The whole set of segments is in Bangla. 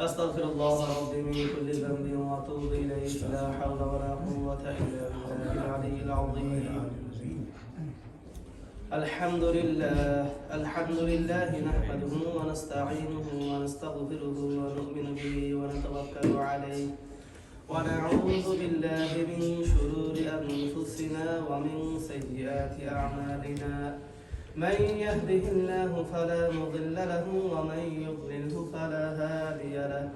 أستغفر الله ربي من كل ذنب وأتوب إليه لا حول ولا قوة إلا بالله العلي العظيم. الحمد لله نحمده ونستعينه ونستغفره ونؤمن به ونتوكل عليه ونعوذ بالله من شرور أنفسنا ومن سيئات أعمالنا. من يهده الله فلا مضل له ومن يضلله فلا هادي له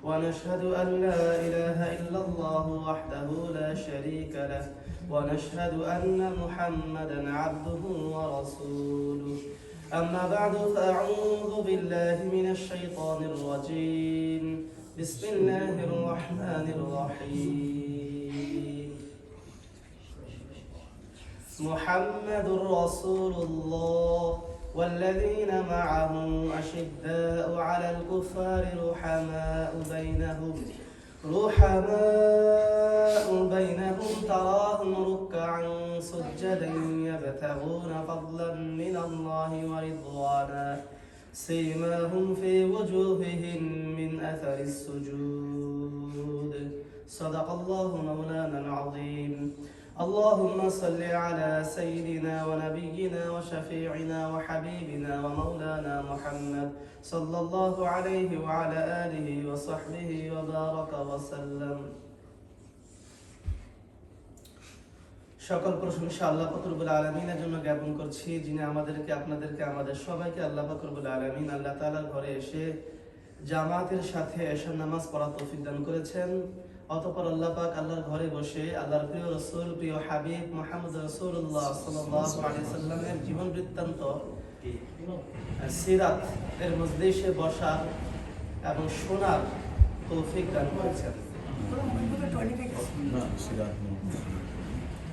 ونشهد أن لا إله إلا الله وحده لا شريك له ونشهد أن محمدا عبده ورسوله. أما بعد فأعوذ بالله من الشيطان الرجيم. بسم الله الرحمن الرحيم. محمد رسول الله والذين معه أشداء على الكفار رحماء بينهم تراهم ركعا سجدا يبتغون فضلا من الله ورضوانا سيماهم في وجوههم من أثر السجود. صدق الله مولانا العظيم. اللهم صل على سيدنا ونبينا وشفيعنا وحبيبنا ومولانا محمد صلى الله عليه وعلى آله وصحبه وبارك وسلم. সকল প্রশংসা আল্লাহ পাক রব্বুল আলামিনের জন্য জ্ঞাপন করছি, যিনি আমাদেরকে আপনাদেরকে আমাদের সবাইকে আল্লাহ পাক রব্বুল আলামিন আল্লাহ তাআলার ঘরে এসে জামাতের সাথে এশার নামাজ পড়ার তৌফিক দান করেছেন। অতঃপর আল্লাহ পাক আল্লাহর ঘরে বসে আল্লাহর প্রিয় রাসূল প্রিয় হাবিব মুহাম্মদ রাসূলুল্লাহ সাল্লাল্লাহু আলাইহি সাল্লামের জীবন বৃত্তান্ত সিরাত এর মজলিসে বসার এবং শোনার তৌফিক দান করেছেন।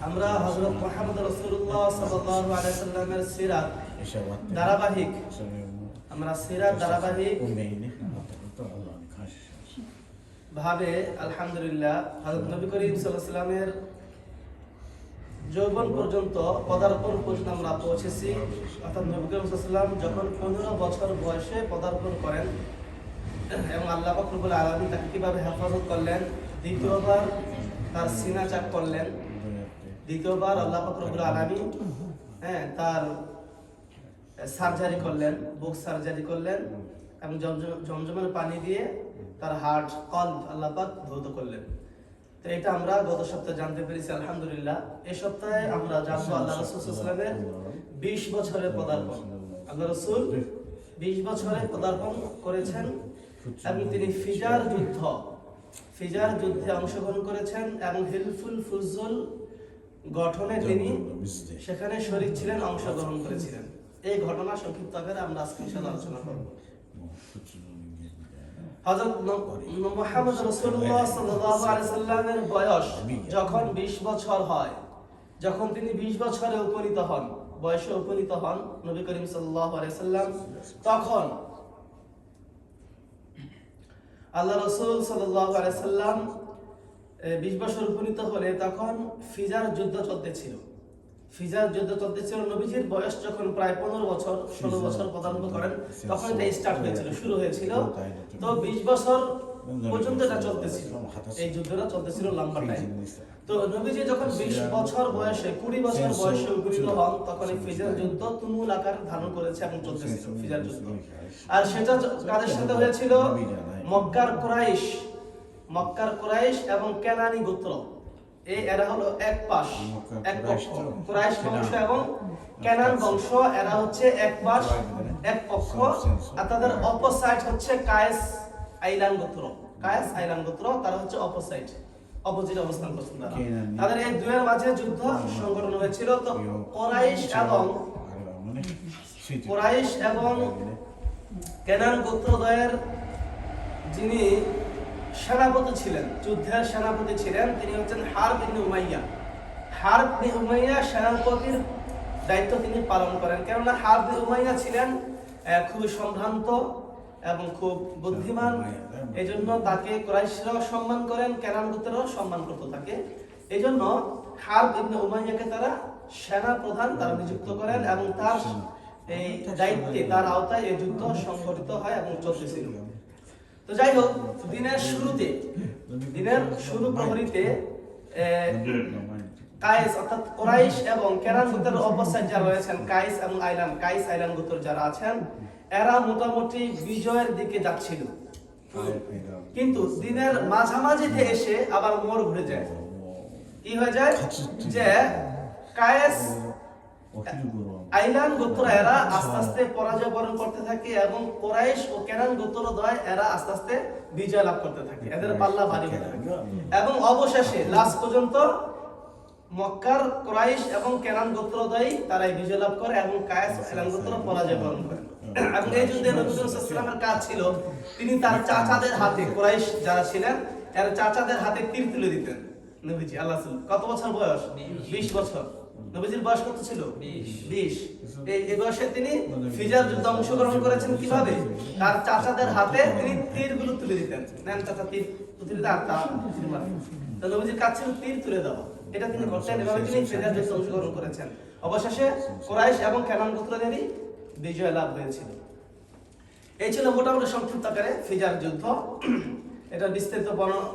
আমরা হযরত মুহাম্মদ রাসূলুল্লাহ সাল্লাল্লাহু আলাইহি সাল্লামের সিরাত ধারাবাহিক ভাবে আলহামদুলিল্লাহ হযরত নবী করিম সাল্লাল্লাহু আলাইহি সাল্লামের যৌবন পর্যন্ত পদার্পণ পর্যন্ত আমরা পৌঁছেছি। অর্থাৎ নবী করিম সাল্লাল্লাহু আলাইহি সাল্লাম যখন 15 বছর বয়সে পদার্পণ করেন এবং আল্লাহ পাক রব্বুল আলামিন তাকে কিভাবে হেফাজত করলেন, দ্বিতীয়বার তার সিনা চাক করলেন, দ্বিতীয়বার আল্লাহ পাক রব্বুল আলামিন তার সার্জারি করলেন, বুক সার্জারি করলেন এবং জমজমের পানি দিয়ে তার হার্ট কলব আল্লাহ পাক ধৌত করলেন। তো এটা আমরা গত সপ্তাহে জানতে পেরেছি আলহামদুলিল্লাহ। এই সপ্তাহে আমরা জানবো আল্লাহ রাসূল সাল্লাল্লাহু আলাইহি ওয়াসাল্লামের 20 বছরের পদার্পণ। আল্লাহ রাসূল 20 বছরে পদার্পণ করেছেন এবং তিনি ফিজার যুদ্ধে অংশগ্রহণ করেছেন এবং হিলফুল ফুজুল গঠনে তিনি সেখানে শরীক ছিলেন, অংশগ্রহণ করেছিলেন। এই ঘটনা সংক্ষিপ্ত আকারে আমরা আজকে ইনশাআল্লাহ আলোচনা করব। হযরত মুহাম্মদ রাসূলুল্লাহ সাল্লাল্লাহু আলাইহি সাল্লামের বয়স যখন 20 বছর হয়, যখন তিনি 20 বছরে উপনীত হন, বয়সে উপনীত হন নবী করিম সাল্লাল্লাহু আলাইহি সাল্লাম, তখন আল্লাহ রাসূল সাল্লাল্লাহু আলাইহি সাল্লাম 20 বছর উপনীত হলে তখন ফিজার যুদ্ধ চলতেছিল। নবীজির বয়স যখন প্রায় 15 বছর 16 বছর পদার্পণ করেন তখন এটা স্টার্ট হয়েছিল, শুরু হয়েছিল। তো 20 বছর পর্যন্ত এটা চলতেছিল, এই যুদ্ধটা চলতেছিল লম্বা টাইম। তো নবীজি যখন 20 বছর বয়সে 20 বছর বয়সে উপনীত হন তখন এই ফিজার যুদ্ধ তুমুল আকার ধারণ করেছে এবং চলতেছিল ফিজার যুদ্ধ। আর সেটা কাদের সাথে হয়েছিল? মক্কার কুরাইশ এবং কেনানি গোত্র, এরা হলো এক পক্ষ। কুরাইশ বংশ এবং কেনান বংশ, এরা হচ্ছে এক পক্ষ। আর তাদের অপোসাইড হচ্ছে কায়েস আইলান গোত্র, তারা হচ্ছে অপোজিট অবস্থান করছেন তারা। তাদের এই দুয়ের মাঝে যুদ্ধ সংঘটন হয়েছিল। তো কুরাইশ এবং কেনান গোত্রদ্বয়ের যিনি সেনাপতি ছিলেন, যুদ্ধের সেনাপতি ছিলেন, তিনি হচ্ছেন হারব ইবনে উমাইয়া। সেনাপতির দায়িত্ব তিনি পালন করেন, কেননা হারব ইবনে উমাইয়া ছিলেন খুবই সম্ভ্রান্ত এবং খুব বুদ্ধিমান। এই জন্য তাকে কুরাইশরাও সম্মান করেন, কেনান গোত্ররাও সম্মান করত তাকে। এই জন্য হারব ইবনে উমাইয়াকে তারা সেনা প্রধান তারা নিযুক্ত করেন এবং তার এই দায়িত্বে তার আওতায় এই যুদ্ধ সংঘটিত হয় এবং চলতেছিল। তো যাই হোক, দিনের শুরু প্রহরীতে কায়েস অর্থাৎ কুরাইশ এবং কেনান গোত্রের অবস্থায় যারা রয়েছেন, কায়েস আইলান গোত্র যারা আছেন, এরা মোটামুটি বিজয়ের দিকে যাচ্ছিল। কিন্তু দিনের মাঝামাঝিতে এসে আবার মোড় ঘুরে যায়। কি হয়ে যায় যে কায়েস আইলান গোত্র এরা আস্তে আস্তে পরাজয় বরণ করতে থাকে এবং কুরাইশ ও কেনান গোত্রদ্বয় এরা আস্তে আস্তে বিজয় লাভ করতে থাকে, এদের পাল্লা ভারী হতে থাকে এবং অবশেষে লাস্ট পর্যন্ত মক্কার কুরাইশ এবং কেনান গোত্রদ্বয় তারাই বিজয় লাভ করে এবং কায়েস ও আইলান গোত্র পরাজয় বরণ করে। এবং এই যুদ্ধে নবী সাল্লাল্লাহু আলাইহি ওয়াসাল্লামের কাজ ছিল তিনি তার চাচাদের হাতে, কুরাইশ যারা ছিলেন এর চাচাদের হাতে তীর তুলে দিতেন। নবীজি আল্লাহ রাসূল কত বছর বয়স? 20 বছর। নবীজির বয়স কত ছিল? 20। এই বয়সে তিনি ফিজার যুদ্ধে অংশগ্রহণ করেছেন। কিভাবে? তার চাচাদের হাতে তিনি তীরগুলো তুলে দিতেন। নেন চাচা তীর তুলে দাও, তো নবীজির কাজ ছিল তীর তুলে দেওয়া। এটা তিনি করতেন, এভাবে তিনি ফিজার যুদ্ধে অংশগ্রহণ করেছেন। অবশেষে কুরাইশ এবং কেনান গোত্রদেরই বিজয় লাভ হয়েছিল। এই ছিল মোটামুটি সংক্ষিপ্ত আকারে ফিজার যুদ্ধ। এটা বিস্তারিত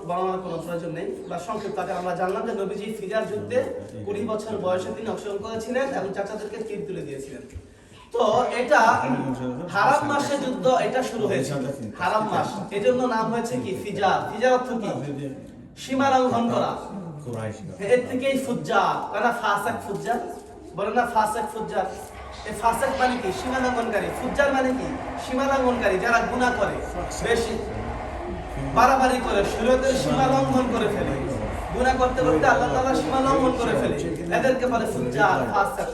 বর্ণনার কোনো প্রয়োজন নেই, বা সংক্ষিপ্ত আকারে আমরা জানলাম যে নবীজি ফিজার যুদ্ধে 20 বছর বয়সে তিনি অংশগ্রহণ করেছিলেন এবং চাচাদেরকে তীর তুলে দিয়েছিলেন। তো এটা হারাম মাসে যুদ্ধ এটা শুরু হয়েছে, হারাম মাস, এজন্য নাম হয়েছে কি ফিজার। ফিজার অর্থ কি? সীমা লঙ্ঘন করা। এর থেকেই ফুজ্জার, কারণ ফাসাক ফুজ্জার বলে না, ফাসাক ফুজ্জার। এই ফাসাক মানে কি? সীমা লঙ্ঘনকারী। ফুজ্জার মানে কি? সীমা লঙ্ঘনকারী, যারা গুনাহ করে, বেশি বাড়াবাড়ি করে, শরীয়তের সীমা লঙ্ঘন করে ফেলে, গুনাহ করতে করতে আল্লাহ তাআলার সীমা লঙ্ঘন করে ফেলে, এদেরকে বলে ফুজ্জার, ফাসাক।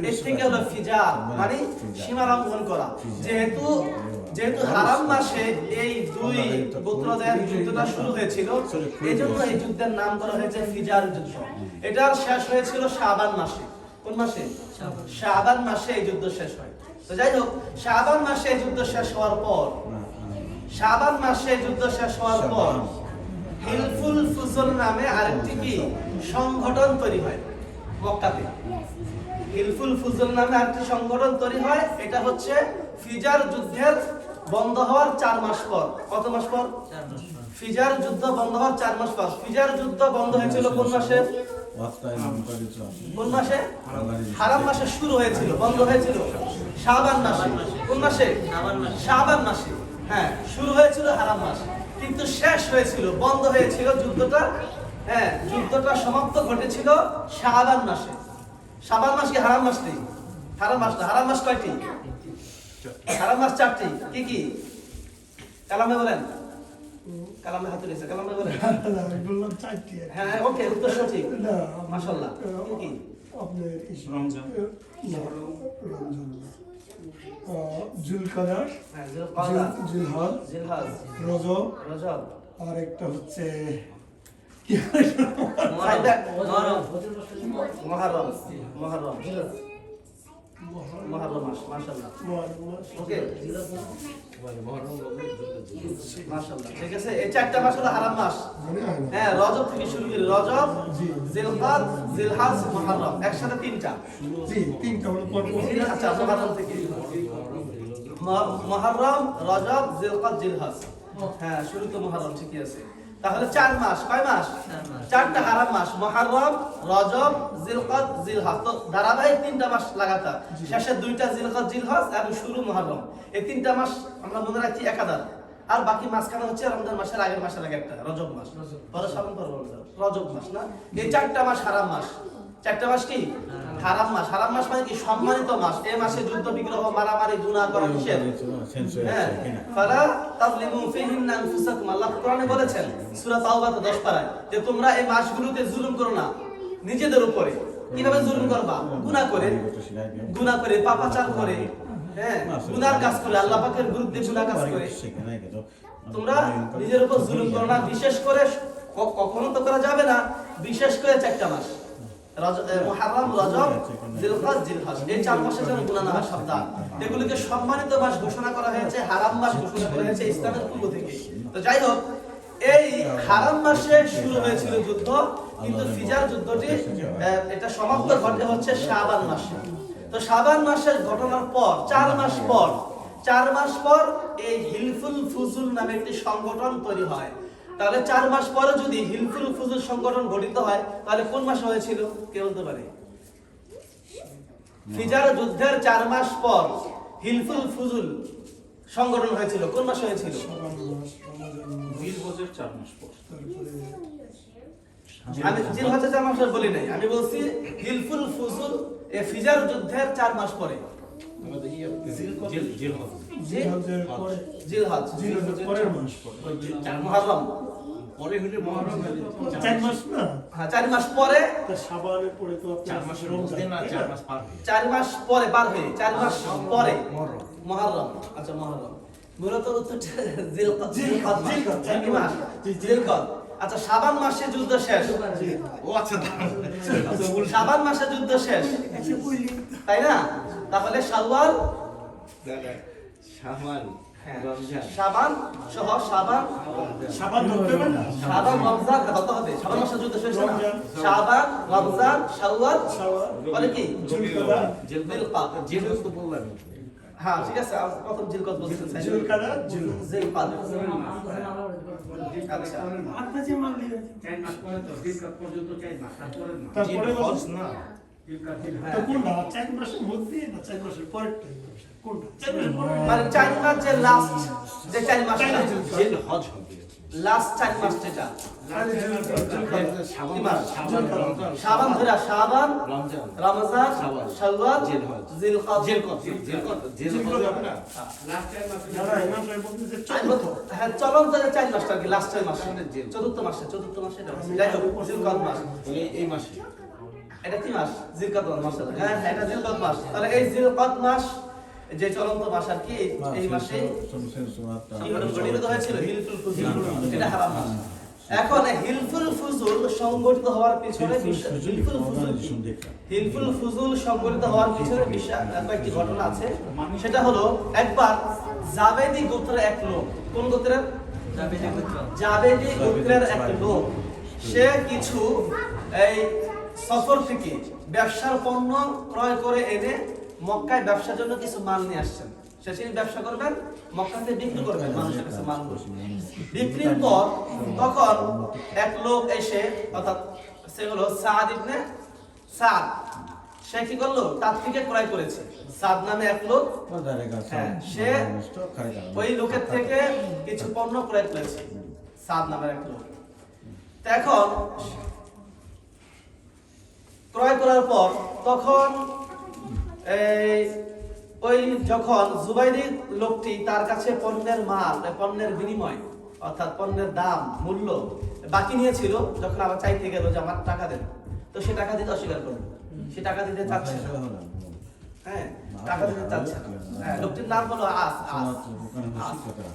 এর থেকে হলো ফিজার মানে সীমা লঙ্ঘন করা। যেহেতু হারাম মাসে এই দুই গোত্রদের যুদ্ধটা শুরু হয়েছিল, এজন্য এই যুদ্ধের নাম করা হয়েছে ফিজার যুদ্ধ। এটার শেষ হয়েছিল শাবান মাসে। কোন মাসে? শাবান মাসে এই যুদ্ধ শেষ হয়। তো যাই হোক, শাবান মাসে এই যুদ্ধ শেষ হওয়ার পর হিলফুল ফুজল নামে আরেকটি কি সংগঠন তৈরি হয় মক্কাতে। হিলফুল ফুজল নামে আরেকটি সংগঠন তৈরি হয়। এটা হচ্ছে ফিজার যুদ্ধের বন্ধ হওয়ার 4 মাস পর। কত মাস পর? 4 মাস পর। ফিজার যুদ্ধ বন্ধ হওয়ার 4 মাস পর। ফিজার যুদ্ধ বন্ধ হয়েছিল কোন মাসে? কোন মাসে? হারাম মাসে শুরু হয়েছিল, বন্ধ হয়েছিল শাবান মাসে। কোন মাসে? শাবান মাসে। হ্যাঁ, শুরু হয়েছিল হারাম মাসে, কিন্তু শেষ হয়েছিল, বন্ধ হয়েছিল যুদ্ধটা। হ্যাঁ, যুদ্ধটা সমাপ্ত ঘটেছিল শাবান মাসে। শাবান মাস কি হারাম মাস নেই? হারাম মাস না। হারাম মাস কয়টি? হারাম মাস 4টি। কি কি? কালামে বলেন, কালামে হাতে রয়েছে, কালামে বলেন। বললাম 4টি। হ্যাঁ, ওকে, উত্তর সঠিক, মাশাআল্লাহ। কি? আপনার রমজান, জুলকাদার, জিলহাজ, রজব, আর একটা হচ্ছে মুহররম মাস। মাশাআল্লাহ, ওকে, মাশাআল্লাহ, ঠিক আছে। এই 4টা মাস হলো হারাম মাস। হ্যাঁ, রজব থেকে শুরু করি, রজব, জিলকাদ, জিলহাজ, মুহররম, একসাথে 3টা। জি, 3টা হলো পর। আচ্ছা, মুহররম থেকে মুহররম, রজব, জিলকাদ, জিলহাজ। হ্যাঁ, শুরু তো মুহররম, ঠিকই আছে। তাহলে 4 মাস। কয় মাস? 4টা হারাম মাস, মুহররম, রজব, জিলকাদ, জিলহাজ। তো ধারাবাহিক 3টা মাস লাগাতার। শেষে 2টা জিলকাদ, জিলহাজ এবং শুরু মুহররম। এই 3টা মাস আমরা মনে রাখছি একাধার। আর বাকি মাসখানে হচ্ছে রমজান মাসের আগের মাসের আগে একটা রজব মাস, পরে শাবান, পরে রমজান, রজব মাস না। এই 4টা মাস হারাম মাস। 4টা মাস কি হারাম মাস? হারাম মাস মানে কি? সম্মানিত মাস। এই মাসে যুদ্ধ বিগ্রহ, মারামারি, গুনাহ করা নিষেধ। হ্যাঁ, ফালা তাযলিমু ফীহিন্না আনফুসাকুম, আল্লাহ কোরআনে বলেছেন সূরা তাওবাতে 10 পারায় যে তোমরা এই মাসগুলোতে জুলুম করো না নিজেদের উপরে। কিভাবে জুলুম করবা? গুনাহ করে, পাপাচার করে, হ্যাঁ, গুনার কাজ করে, আল্লাহ পাকের বিরুদ্ধে গুনাহ কাজ করে। তোমরা নিজের উপর জুলুম করো না। বিশেষ করে কখনো তো করা যাবে না, বিশেষ করে 4টা মাস, মুহররম, রজব, জিলকাদ, জিলহাজ। এই 4 মাসের জন্য গুনাহ না হয় সাবধান। এগুলোকে সম্মানিত মাস ঘোষণা করা হয়েছে, হারাম মাস ঘোষণা করা হয়েছে ইসলামের পূর্ব থেকে। তো যাই হোক, এই হারাম মাসে শুরু হয়েছিল যুদ্ধ, কিন্তু ফিজার যুদ্ধটি এটা সমাপ্ত ঘটে হচ্ছে শাবান মাসে। তো শাবান মাসের ঘটনার পর 4 মাস পর 4 মাস পর এই হিলফুল ফুজুল নামে একটি সংগঠন তৈরি হয়। তাহলে 4 মাস পরে যদি হিলফুল ফুজুল সংগঠন গঠিত হয় তাহলে কোন মাসে হয়েছিল কে বলতে পারে? ফিজার যুদ্ধের 4 মাস পর হিলফুল ফুজুল সংগঠন হয়েছিল কোন মাসে হয়েছিল? শাবান মাস, রমজান মাস, জিলহজের 4 মাস পর। তারপরে আমি জিলহজের 4 মাস বলি নাই, আমি বলছি হিলফুল ফুজুল এই ফিজার যুদ্ধের 4 মাস পরে। জিলহজ। জিলহজের পরে, জিলহজ জিলহজের পরের মাস, মুহররম পরে হলে মহরম 4 মাস না? হ্যাঁ 4 মাস পরে, তা শাবানের পরে তো 4 আপনার মাসের রমজান, মধ্যে না, তাই 4 না? মাস পার হয়ে 4 মাস পরে পার হয়ে 4 মাস পরে মহরম। মুহররম। আচ্ছা মুহররম মূলত উত্তরটা জিলকদ। জিলকদ, জিলকদ, কি মাস? জিলকদ। আচ্ছা শাবান মাসে যুদ্ধ শেষ। ও আচ্ছা, শাবান মাসে যুদ্ধ শেষ, তাই না? তাহলে শাওয়াল, শাবান, হ্যাঁ, রমজান, শাবান সহ শাবান, শাবান ধরতে হবে না? শাবান রমজান হতে হবে। শাবান মাসে যুদ্ধ শেষ না? রমজান, শাবান রমজান শাওয়াল শাওয়াল, বলে কি জিলকদা, জিলকদ। জিলহজ তো বললাম। হ্যাঁ ঠিক আছে, আমি প্রথম জিলকদ বলছেন স্যার। জিলকাদা, জিলহজ। জিলকদ। আচ্ছা আপনি যে মানলি, 4 মাস পরে তো জিলকদ পর্যন্ত 4 মাস, তারপরে না। তারপরে জিলহজ না, জিলকদ তো কোনটা 4 মাসের মধ্যে না 4 মাসের পরেরটা? কোনটা 4 মাসের পরে? মানে 4 মাস যে লাস্ট, যে 4 মাস জিলহজ হবে। লাস্ট 4 মাস যেটা শাবান, কি মাস? রমজান, শাবান ধরে শাবান রমজান, রমজান শাওয়াল, শাওয়াল জিলহজ, জিলকদ। জিলহজ হবে না। লাস্ট 4 মাস যারা ইমাম সাহেব বলতেছে আমি 14 বলতে- হ্যাঁ চলন্ত যে 4 মাসটা কি লাস্ট 4 মাস, জিল। চতুর্থ মাসে এটা বলছি। যাই হোক জিলকদ মাস, তাহলে এই মাসে এটা কি মাস? জিলকদ মাস। হ্যাঁ হ্যাঁ, এটা জিলকদ মাস। তাহলে এই জিলকদ মাস যে চলন্ত মাস আর কি, এই মাসে কি গঠিত হয়েছিল হিলফুল ফুজুল, এটা হারাম মাস। এখন এই হিলফুল ফুজুল সংগঠিত হওয়ার পিছনে হিলফুল ফুজুল কি? হিলফুল ফুজুল সংগঠিত হওয়ার পিছনে কয়েকটি ঘটনা আছে। সেটা হলো একবার জাবেদি গোত্রের এক লোক, কোন গোত্রের? জাবেদি গোত্রের এক লোক, সে কিছু এই সফর থেকে ব্যবসার পণ্য ক্রয় করে এনে মক্কায় ব্যবসার জন্য কিছু মাল নিয়ে আসছেন। তিনি ব্যবসা করবেন, মক্কাতে বিক্রি করবেন মানুষের কাছে মাল। বিক্রির পর তখন এক লোক এসে, অর্থাৎ সে হলো সাদ ইবনে সাদ, সে কি করলো? তার থেকে ক্রয় করেছে। সাদ নামে এক লোক, হ্যাঁ, সে ওই লোকের থেকে কিছু পণ্য ক্রয় করেছে, সাদ নামের এক লোক। তো এখন ক্রয় করার পর তখন ওই যখন জুবাইরি লোকটি তার কাছে পণ্যের মাল, পণ্যের বিনিময় অর্থাৎ পণ্যের দাম মূল্য বাকি নিয়েছিল, যখন আবার চাইতে গেল যে আমার টাকা দেন, তো সে টাকা দিতে অস্বীকার করলো। সে টাকা দিতে চাচ্ছে না, হ্যাঁ টাকা দিতে চাচ্ছে না। হ্যাঁ, লোকটির নাম হলো আস।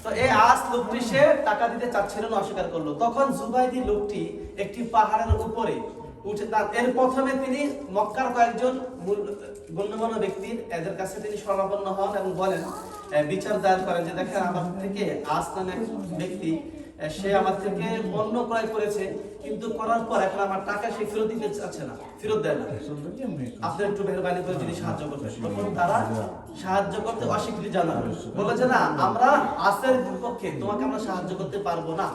তো এই আস লোকটি সে টাকা দিতে চাচ্ছিল না, অস্বীকার করলো। তখন জুবাইরি লোকটি একটি পাহাড়ের উপরে উঠে, এর প্রথমে তিনি মক্কার কয়েকজন গণ্যমান্য ব্যক্তির এদের কাছে তিনি শরণাপন্ন হন এবং বলেন, বিচার দায়ের করেন যে দেখেন আমার থেকে আস নামে এক ব্যক্তি, সে আমার থেকে পণ্য ক্রয় করেছে, কিন্তু করার পর এখন আমার টাকা সে ফেরত দিতে চাচ্ছে না, ফেরত দেয় না। আপনি একটু মেহরবানি করে যদি সাহায্য করতেন। তখন তারা সাহায্য করতে অস্বীকৃতি জানাবে, বলে যে না, আমরা আসের পক্ষে, তোমাকে আমরা সাহায্য করতে পারবো না,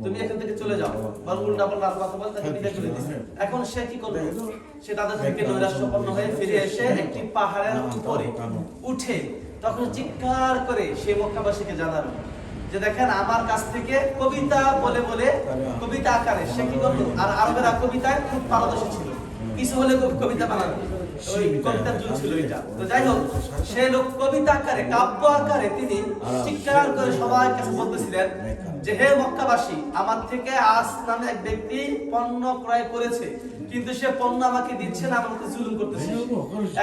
তুমি এখান থেকে চলে যাও। বরং উল্টা পাল্টা কথা বলে তাকে বিদায় করে দিয়েছে। এখন সে কি করবে? সে তাদের থেকে নৈরাশ্যপন্ন হয়ে ফিরে এসে একটি পাহাড়ের উপরে উঠে তখন চিৎকার করে সে মক্কাবাসীকে জানালো যে দেখেন আমার কাছ থেকে কবিতা বলে বলে, কবিতা আকারে সে কি করতো, আর আরবেরা কবিতায় খুব পারদর্শী ছিল, কিছু হলে কবিতা বানানো, ওই কবিতার যুগ ছিল এটা। তো যাই হোক, সে লোক কবিতা আকারে, কাব্য আকারে তিনি চিৎকার করে সবার কাছে বলতেছিলেন যে হে মক্কাবাসী, আমার থেকে আস নামে এক ব্যক্তি পণ্য ক্রয় করেছে, কিন্তু সে পণ্য আমাকে দিচ্ছে না, আমাকে জুলুম করতেছে।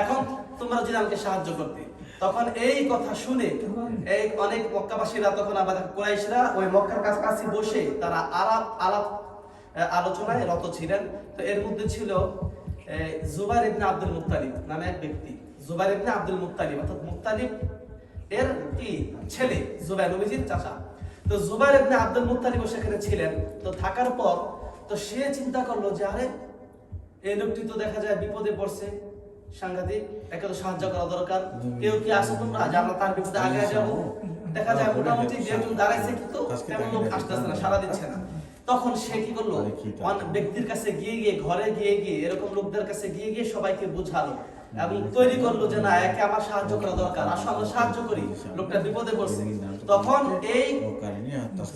এখন তোমরা যদি আমাকে সাহায্য করতে। তখন এই কথা শুনে এই অনেক মক্কাবাসীরা, তখন আমাদের কুরাইশরা ওই মক্কার কাছাকাছি বসে তারা আলোচনায় রত ছিলেন। তো এর মধ্যে ছিল জুবাইর ইবনে আব্দুল মুত্তালিব নামে এক ব্যক্তি। জুবাইর ইবনে আব্দুল মুত্তালিব অর্থাৎ মুত্তালিব এর কি ছেলে, জুবাইর নবীজির চাচা। তো জুবাইর ইবনে আব্দুল মুত্তালিব সেখানে ছিলেন। তো থাকার পর তো সে চিন্তা করলো যে আরে এই লোকটি তো দেখা যায় বিপদে পড়ছে, সাংঘাতিক, একে তো সাহায্য করা দরকার। কেউ কি আসো তোমরা যে আমরা তার বিপদে আগে যাবো? দেখা যায় মোটামুটি যেহেতু দাঁড়াইছে কিন্তু তেমন লোক আসতেছে না, সারা দিচ্ছে না। তখন সে কি করলো, অনেক ব্যক্তির কাছে গিয়ে গিয়ে, ঘরে গিয়ে গিয়ে, এরকম লোকদের কাছে গিয়ে গিয়ে সবাইকে বুঝালো এবং তৈরি করলো যে না, একে আমার সাহায্য করা দরকার, আসো আমরা সাহায্য করি, লোকটা বিপদে পড়ছে। তখন এই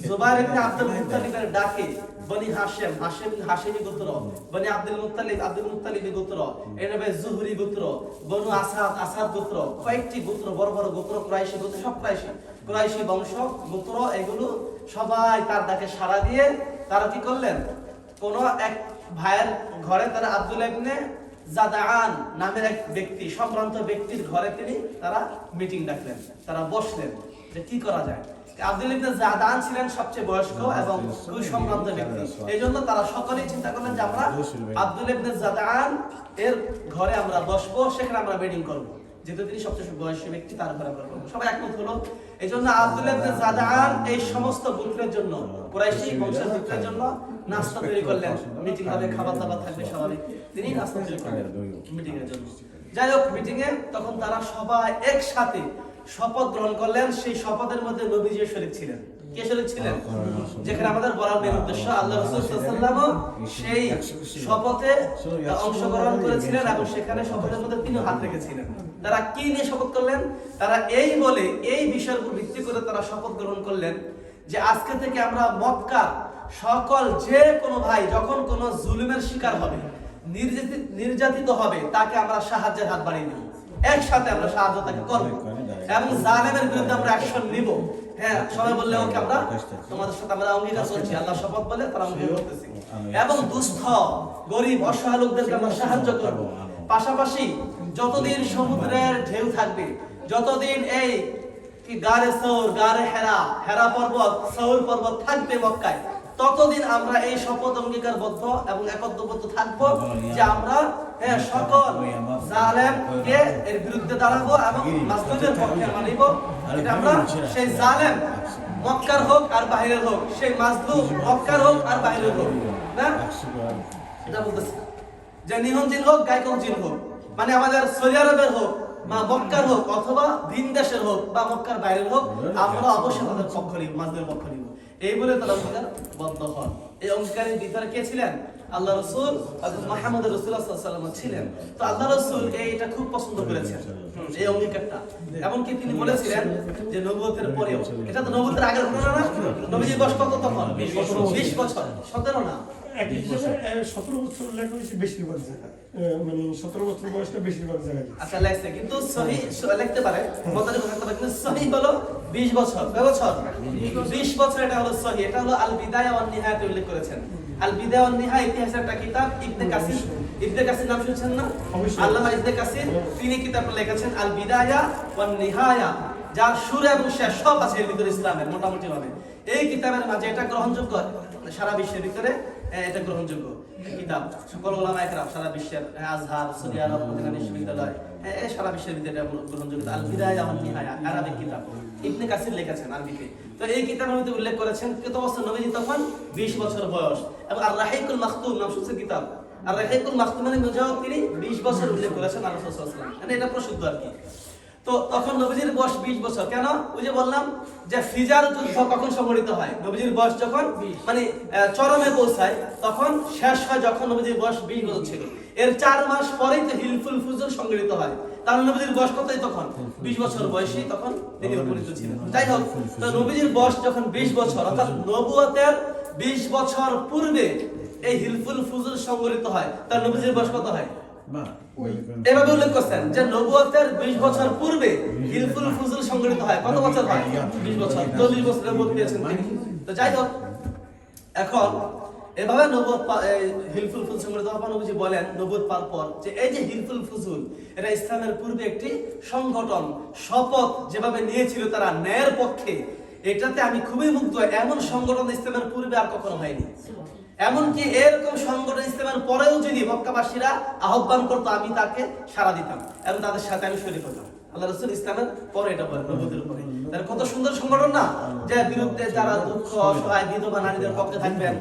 জুবাইর ইবনে আব্দুল মুত্তালিবের ডাকে বনি হাশেম, হাশেমি গোত্র, বনি আব্দুল মুত্তালিব গোত্র, এরবে জুহরি গোত্র, বনু আসাদ গোত্র, কয়েকটি গোত্র, বড় বড় গোত্র, কুরাইশি গোত্র, সব কুরাইশি বংশ গোত্র, এগুলো সবাই তার ডাকে সাড়া দিয়ে তারা কি করলেন, কোন এক ভাইয়ের ঘরে তারা আব্দুল্লাহ ইবনে জাদাআন নামের এক ব্যক্তি, সম্ভ্রান্ত ব্যক্তির ঘরে তারা মিটিং ডাকলেন। তারা বসলেন যে কি করা যায়। আব্দুল্লাহ ইবনে জাদাআন ছিলেন সবচেয়ে বয়স্ক এবং খুব সম্ভ্রান্ত ব্যক্তি। এইজন্য তারা সকলেই চিন্তা করলেন যে আমরা আব্দুল্লাহ ইবনে জাদাআন এর ঘরে আমরা বসবো, সেখানে আমরা মিটিং করব। যেহেতু তিনি সবচেয়ে বয়স্ক ব্যক্তি, তার ঘরে আমরা করব। সবাই একমত হলো। এইজন্য আব্দুল্লাহ ইবনে জাদাআন এই সমস্ত গোত্রের জন্য, কুরাইশি বংশের গোত্রের জন্য নাস্তা তৈরি করলেন। মিটিং হবে, খাবার দাবার থাকবে স্বাভাবিক, তিনি নাস্তা তৈরি করলেন মিটিং এর জন্য। যাই হোক, মিটিং এ তখন তারা সবাই একসাথে শপথ গ্রহণ করলেন। সেই শপথের মধ্যে নবীজি শরীক ছিলেন। কে শরীক ছিলেন? যেখানে আমাদের বলার মেন উদ্দেশ্য, আল্লাহ রাসূল সাল্লাল্লাহু আলাইহি ওয়াসাল্লাম সেই শপথে অংশগ্রহণ করেছিলেন এবং সেখানে শপথের মধ্যে তিনি হাত রেখেছিলেন। তারা কি নিয়ে শপথ করলেন? তারা এই বলে, এই বিষয়ের উপর ভিত্তি করে তারা শপথ গ্রহণ করলেন যে আজকে থেকে আমরা মক্কার সকল যে কোনো ভাই যখন কোনো জুলুমের শিকার হবে, নির্যাতিত হবে, তাকে আমরা সাহায্যের হাত বাড়িয়ে দেব। একসাথে আমরা সাহায্য তাকে করব এবং জালেমের বিরুদ্ধে আমরা অ্যাকশন নিব। হ্যাঁ, সবাই বললে ওকে আমরা তোমাদের সাথে আমরা অঙ্গীকার করছি, আল্লাহ শপথ বলে তারা অঙ্গীকার করতেছি। এবং দুস্থ, গরিব, অসহায় লোকদেরকে আমরা সাহায্য করব। পাশাপাশি যতদিন সমুদ্রের ঢেউ থাকবে, যতদিন এই গারে সৌর, গারে হেরা পর্বত, সৌর পর্বত থাকবে মক্কায়, ততদিন আমরা এই শপথ অঙ্গীকারবদ্ধ এবং একত্রবদ্ধ থাকবো যে আমরা সকল জালেমকে এর বিরুদ্ধে দাঁড়াবো এবং মাজলুমের পক্ষে মানিব। এটা আমরা সেই জালেম মক্কার হোক আর বাহিরের হোক, সেই মাজলুম মক্কার হোক আর বাহিরের হোক, না এটা বলতেছি যে নিহঞ্জিন হোক, গায়কঞ্জিন হোক, মানে আমাদের সৌদি আরবের হোক বা মক্কার হোক অথবা ভিন দেশের হোক বা মক্কার বাইরের হোক, আমরা অবশ্যই তাদের পক্ষ নিব, মাজলুমের পক্ষ নিব। এই বলে তারা অঙ্গীকার বদ্ধ হন। এই অঙ্গীকারের ভিতরে কে ছিলেন? আল্লাহ রাসূল হযরত মুহাম্মদ রাসূলুল্লাহ সাল্লাল্লাহু আলাইহি ওয়াসাল্লাম ছিলেন। তো আল্লাহ রাসূল এটা খুব পছন্দ করেছেন, এই অঙ্গীকারটা। এমনকি তিনি বলেছিলেন যে নবুয়তের পরেও, এটা তো নবুয়তের আগের ঘটনা না, নবীজির বয়স কত তখন? 20 বছর, 17 না, 17 বছর লেখা হয়েছে বেশিরভাগ জায়গায়, মানে 17 বছর বয়সটা বেশিরভাগ জায়গায়। আচ্ছা লেখছে, কিন্তু সহি লিখতে পারে, মতারি থাকতে পারে, কিন্তু সহি হলো 20 বছর। কয় বছর? 20 বছর। এটা হলো সহি। এটা হলো আল বিদায়া ওয়ান নিহায়াতে উল্লেখ করেছেন। আল বিদায়া ওয়ান নিহায়া ইতিহাসের একটা কিতাব, ইবনে কাসির নাম শুনছেন না? আল্লামা ইবনে কাসির, তিনি কিতাব লিখেছেন আল বিদায়া ওয়ান নিহায়া, যার শুরু এবং শেষ সব আছে এর ভিতরে ইসলামের মোটামুটি ভাবে। এই কিতাবের মাঝে এটা গ্রহণযোগ্য, সারা বিশ্বের ভিতরে এটা গ্রহণযোগ্য কিতাব। সকল উলামা একরাম সারা বিশ্বের, আজহার, সৌদি আরব, মদিনা বিশ্ববিদ্যালয়, সারা বিশ্বের ভিতরে এটা গ্রহণযোগ্য। আল বিদায়া ওয়ান নিহায়া আরবিক কিতাব, ইবনে কাসির লিখেছেন আরবিতে। তো এই কিতাবের মধ্যে উল্লেখ করেছেন কত বছর? নবীজি তখন 20 বছর বয়স। এবং আর রাহিকুল মাখতুম নাম শুনছেন কিতাব? আর রাহিকুল মাখতুমের মধ্যেও তিনি 20 বছর উল্লেখ করেছেন আল্লাহ রাসূল সাল্লাল্লাহু আলাইহি ওয়াসাল্লাম। এটা প্রসিদ্ধ আর কি। তো তখন নবীজির বয়স 20 বছর। কেন? ওই যে বললাম যে ফিজার যুদ্ধ কখন সংঘটিত হয়? নবীজির বয়স যখন মানে চরমে পৌঁছায়, তখন শেষ হয় যখন নবীজির বয়স 20 বছর ছিল। এর 4 মাস পরেই তো হিলফুল ফুজুল সংঘটিত হয়। তাহলে নবীজির বয়স কতই তখন? 20 বছর বয়সী তখন তিনি উপনীত ছিলেন। যাই হোক, তো নবীজির বয়স যখন 20 বছর, অর্থাৎ নবুয়তের 20 বছর পূর্বে এই হিলফুল ফুজুল সংঘটিত হয়, তার নবীজির বয়স কত হয়? এভাবে উল্লেখ করছেন যে নবুয়তের 20 বছর পূর্বে হিলফুল ফুজুল সংঘটিত হয়। কত বছর হয়? 20 বছর। 40 বছরের মধ্যে পেয়েছেন তিনি। তো যাই হোক, এখন এভাবে নবুয়ত হিলফুল ফুজুল সংঘটিত হওয়ার পর নবীজি বলেন নবুয়ত পাওয়ার পর যে এই যে হিলফুল ফুজুল, এটা ইসলামের পূর্বে একটি সংগঠন, শপথ যেভাবে নিয়েছিল তারা ন্যায়ের পক্ষে, এটাতে আমি খুবই মুগ্ধ। এমন সংগঠন ইসলামের পূর্বে আর কখনো হয়নি। এমনকি এরকম সংগঠন ইসলামের পরেও যদি মক্কাবাসীরা আহ্বান করতো, আমি তাকে সাড়া দিতাম এবং তাদের সাথে আমি শরীক হতাম। আল্লাহ রাসূল ইসলামের পরে এটা বলেন, নবুয়তের উপরে। তাহলে কত সুন্দর সংগঠন না, যে বিরুদ্ধে যারা দুঃখ অসহায় বিধবা নারীদের পক্ষে থাকবেন,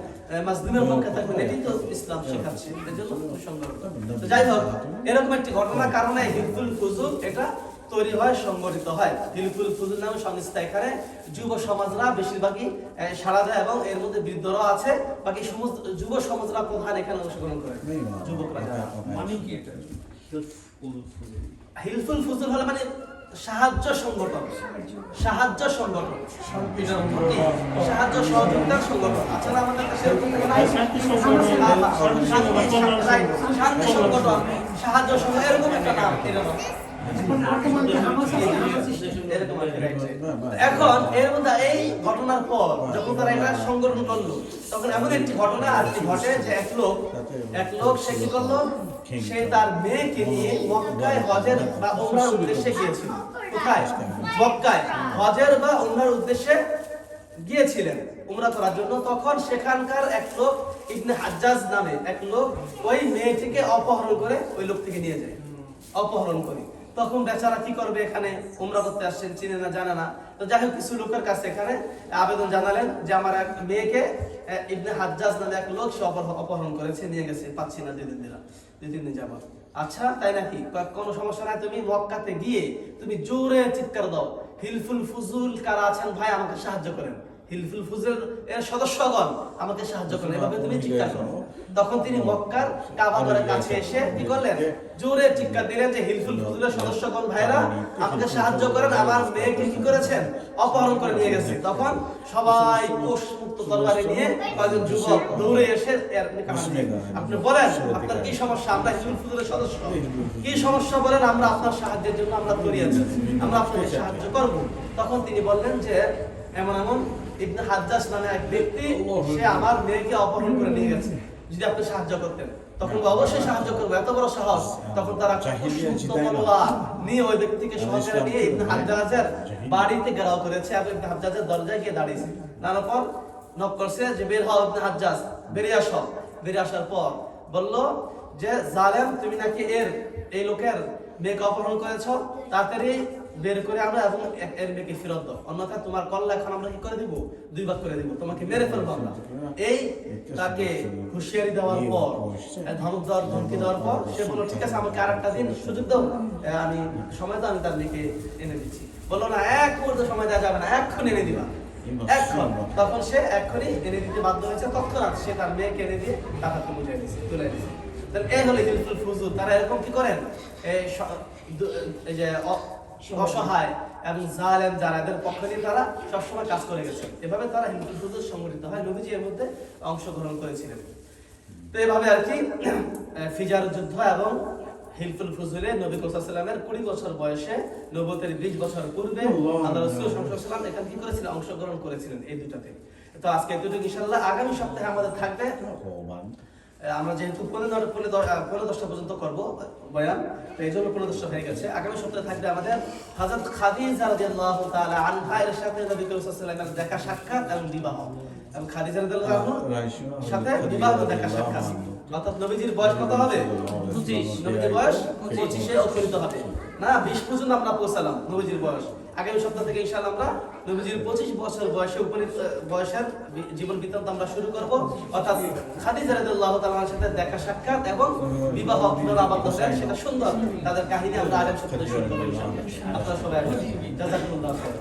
মাজলুমের পক্ষে থাকবেন, এটাই তো ইসলাম শেখাচ্ছে। এর জন্য সংগঠন। তো যাই হোক, এরকম একটি ঘটনার কারণে হিলফুল ফুজুল এটা তৈরি হয়, সংগঠিত হয়। হিলফুল ফুজুল নামে সংস্থা এখানে যুব সমাজরা বেশিরভাগই সাড়া দেয় এবং এর মধ্যে বৃদ্ধরাও আছে, বাকি সমস্ত যুব সমাজরা প্রধান এখানে অংশগ্রহণ করে, যুবকরা যারা। মানে কি এটা? হিলফুল ফুজুল হলো মানে সাহায্য সংগঠন, সাহায্য সংগঠন, এটার অর্থ কি? সাহায্য সহযোগিতার সংগঠন। আচ্ছা না, আমাদের কাছে এরকম কোনো নাই? শান্তি সংগঠন, শান্তি সংগঠন, সাহায্য সংগঠন, এরকম একটা নাম, এরকম। এখন এর মধ্যে এই ঘটনার পর যখন তারা এটা সংগঠন করলো, তখন এমন একটি ঘটনা আর কি ঘটে যে এক লোক সে কি করলো, সে তার মেয়েকে নিয়ে মক্কায় হজের বা উমরার উদ্দেশ্যে গিয়েছিল। কোথায়? মক্কায় হজের বা উমরার উদ্দেশ্যে গিয়েছিলেন উমরা করার জন্য। তখন সেখানকার এক লোক ইবনে হাজ্জাজ নামে এক লোক ওই মেয়েটিকে অপহরণ করে ওই লোক থেকে নিয়ে যায়, অপহরণ করে। তখন বেচারা কি করবে, এখানে উমরা করতে আসছেন, চিনে না জানে না। তো যাই হোক, কিছু লোকের কাছে এখানে আবেদন জানালেন যে আমার এক মেয়েকে ইবনে হাজ্জাজ নামে এক লোক সে অপহরণ করেছে, নিয়ে গেছে, পাচ্ছি না, 2-3 দিন যাবত। আচ্ছা তাই নাকি? কোনো সমস্যা নাই, তুমি মক্কাতে গিয়ে তুমি জোরে চিৎকার দাও, হিলফুল ফুজুল কারা আছেন ভাই আমাকে সাহায্য করেন, হিলফুল ফুজুল এর সদস্যগণ আমাকে সাহায্য করেন, এভাবে তুমি চিৎকার করো। তখন তিনি মক্কার কাবা ঘরের কাছে এসে কি করলেন, জোরে চিৎকার দিলেন যে হিলফুল ফুজুলের সদস্যগণ ভাইরা আমাকে সাহায্্য করেন, আমার মেয়েকে কি করেছেন, অপহরণ করে নিয়ে গেছে। তখন সবাই কোষ মুক্ত তরবারি নিয়ে কয়েকজন যুবক দৌড়ে এসে আপনি বলেন আপনার কি সমস্যা, আমরা হিলফুল ফুজুলের সদস্য, কি সমস্যা বলেন, আমরা আপনার সাহায্যের জন্য আমরা তৈরি আছি, আমরা আপনাকে সাহায্য করব। তখন তিনি বললেন যে এমন এমন ইবনে হাজ্জাজ নামে এক ব্যক্তি, সে আমার মেয়েকে অপহরণ করে নিয়ে গেছে, যদি আপনি সাহায্য করতেন। তখন অবশ্যই সাহায্য করবো, এত বড় সাহস। তখন তারা নিয়ে ওই ব্যক্তিকে সহকারে নিয়ে ইবনে হাজ্জাজের বাড়িতে ঘেরাও করেছে এবং ইবনে হাজ্জাজের দরজায় গিয়ে দাঁড়িয়েছে। দাঁড়ানোর পর নক করছে যে বের হও ইবনে হাজ্জাজ, বেরিয়ে আসো। বেরিয়ে আসার পর বলল যে জালেম, তুমি নাকি এই লোকের মেয়েকে অপহরণ করেছ, তাড়াতাড়ি বের করে আমরা এবং এর মেয়েকে ফেরত দাও, অন্যথা তোমার কল্লা এখন আমরা কি করে দিব, 2 ভাগ করে দিব, তোমাকে মেরে ফেলবো আমরা। এই তাকে হুঁশিয়ারি দেওয়ার পর, ধমকি দেওয়ার পর সে বললো ঠিক আছে, আমাকে আরেকটা দিন সুযোগ দাও, আমি সময় দাও, আমি তার মেয়েকে এনে দিচ্ছি। বললো না, এক মুহূর্ত সময় দেওয়া যাবে না, এক্ষুনি এনে দিবা, এখন। তখন সে এক্ষুনি এনে দিতে বাধ্য হয়েছে, তৎক্ষণাৎ সে তার মেয়েকে এনে দিয়ে টাকাকে বুঝিয়ে দিয়েছে, তুলে দিয়েছে। তাহলে এই হলো হিলফুল ফুজুল। তারা এরকম কি করেন, এই যে অসহায় এবং জালেম যারা, এদের পক্ষে নিয়ে তারা সবসময় কাজ করে গেছে। এভাবে তারা হিলফুল ফুজুল সংগঠিত হয়, নবীজি এর মধ্যে অংশগ্রহণ করেছিলেন। তো এভাবে আর কি ফিজার যুদ্ধ এবং হিলফুল ফুজুলে নবী সাল্লাল্লাহু আলাইহি ওয়াসাল্লামের 20 বছর বয়সে, নবুয়তের 20 বছর পূর্বে আল্লাহ রাসূল সাল্লাল্লাহু আলাইহি ওয়াসাল্লাম এখানে কি করেছিলেন, অংশগ্রহণ করেছিলেন এই দুটাতে। তো আজকে এতটুকু, ইনশাআল্লাহ আগামী সপ্তাহে আমাদের থাকবে, আমরা যেহেতু 15-10টা পর্যন্ত করবো বয়ান, তো এই জন্য 15-10টা হয়ে গেছে। আগামী সপ্তাহে থাকবে আমাদের হযরত খাদিজা রাদিয়াল্লাহু তাআলা আনহা এর সাথে নবী সাল্লাল্লাহু আলাইহি ওয়াসাল্লামের দেখা সাক্ষাৎ এবং বিবাহ, এবং খাদিজা রাদিয়াল্লাহু আনহার সাথে বিবাহ দেখা সাক্ষাৎ। অর্থাৎ নবীজির বয়স কত হবে? 25। নবীজির বয়স 25-এ উত্তরিত হবে না, 20 পর্যন্ত আমরা পৌঁছালাম নবীজির বয়স। আগামী সপ্তাহ থেকে ইনশাআল্লাহ আমরা নবীজির 25 বছর বয়সের জীবন বৃত্তান্ত আমরা শুরু করব, অর্থাৎ খাদিজা রাদিয়াল্লাহু তাআলার সাথে দেখা সাক্ষাৎ এবং বিবাহ কিভাবে আবদ্ধ হয় সেটা সুন্দর তাদের কাহিনী আমরা আগামী সপ্তাহে শুরু করব ইনশাআল্লাহ। আপনারা সবাই আসবেন। জাযাকুমুল্লাহ খাইর।